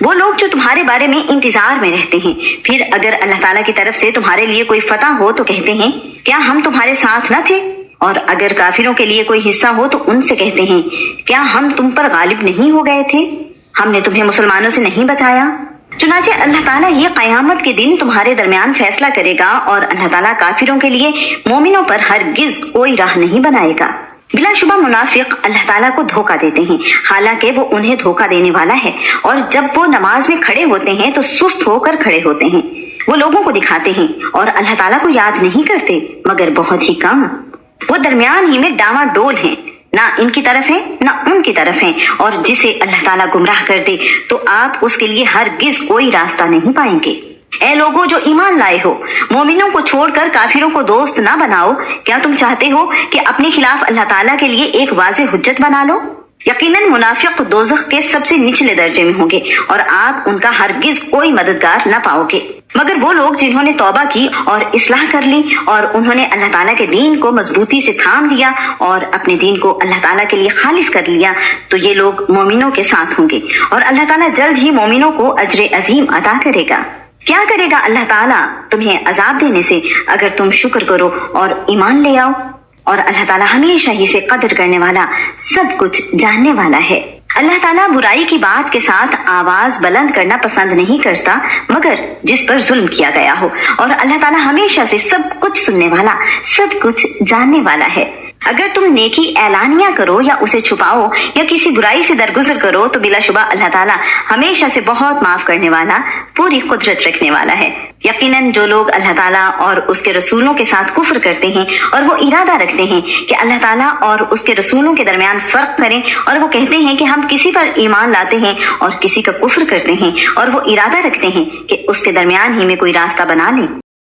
وہ لوگ جو تمہارے بارے میں انتظار میں رہتے ہیں، پھر اگر اللہ تعالیٰ کی طرف سے تمہارے لیے کوئی فتح ہو تو کہتے ہیں کیا ہم تمہارے ساتھ نہ تھے؟ اور اگر کافروں کے لیے کوئی حصہ ہو تو ان سے کہتے ہیں کیا ہم تم پر غالب نہیں ہو گئے تھے؟ ہم نے تمہیں مسلمانوں سے نہیں بچایا؟ چنانچہ اللہ تعالیٰ یہ قیامت کے دن تمہارے درمیان فیصلہ کرے گا، اور اللہ تعالیٰ کافروں کے لیے مومنوں پر ہرگز کوئی راہ نہیں بنائے گا۔ بلا شبہ منافق اللہ تعالیٰ کو دھوکہ دیتے ہیں، حالانکہ وہ انہیں دھوکہ دینے والا ہے، اور جب وہ نماز میں کھڑے ہوتے ہیں تو سست ہو کر کھڑے ہوتے ہیں۔ وہ لوگوں کو دکھاتے ہیں اور اللہ تعالیٰ کو یاد نہیں کرتے مگر بہت ہی کم۔ وہ درمیان ہی میں ڈاواں ڈول ہیں، نہ ان کی طرف ہیں نہ ان کی طرف ہیں، اور جسے اللہ تعالیٰ گمراہ کر دے تو آپ اس کے لیے ہرگز کوئی راستہ نہیں پائیں گے۔ اے لوگوں جو ایمان لائے ہو، مومنوں کو چھوڑ کر کافروں کو دوست نہ بناؤ۔ کیا تم چاہتے ہو کہ اپنے خلاف اللہ تعالیٰ کے لیے ایک واضح حجت بنا لو؟ یقیناً منافق دوزخ کے سب سے نچلے درجے میں ہوں گے، اور آپ ان کا ہرگز کوئی مددگار نہ پاؤ گے مگر وہ لوگ جنہوں نے توبہ کی اور اصلاح کر لی، اور انہوں نے اللہ تعالیٰ کے دین کو مضبوطی سے تھام لیا اور اپنے دین کو اللہ تعالیٰ کے لیے خالص کر لیا، تو یہ لوگ مومنوں کے ساتھ ہوں گے، اور اللہ تعالیٰ جلد ہی مومنوں کو اجر عظیم عطا کرے گا۔ کیا کرے گا اللہ تعالیٰ تمہیں عذاب دینے سے اگر تم شکر کرو اور ایمان لے آؤ، اور اللہ تعالیٰ ہمیشہ ہی سے قدر کرنے والا، سب کچھ جاننے والا ہے۔ اللہ تعالیٰ برائی کی بات کے ساتھ آواز بلند کرنا پسند نہیں کرتا مگر جس پر ظلم کیا گیا ہو، اور اللہ تعالیٰ ہمیشہ سے سب کچھ سننے والا، سب کچھ جاننے والا ہے۔ اگر تم نیکی اعلانیہ کرو یا اسے چھپاؤ یا کسی برائی سے درگزر کرو تو بلا شبہ اللہ تعالیٰ ہمیشہ سے بہت معاف کرنے والا، پوری قدرت رکھنے والا ہے۔ یقیناً جو لوگ اللہ تعالیٰ اور اس کے رسولوں کے ساتھ کفر کرتے ہیں اور وہ ارادہ رکھتے ہیں کہ اللہ تعالیٰ اور اس کے رسولوں کے درمیان فرق کریں، اور وہ کہتے ہیں کہ ہم کسی پر ایمان لاتے ہیں اور کسی کا کفر کرتے ہیں، اور وہ ارادہ رکھتے ہیں کہ اس کے درمیان ہی میں کوئی راستہ بنا لیں،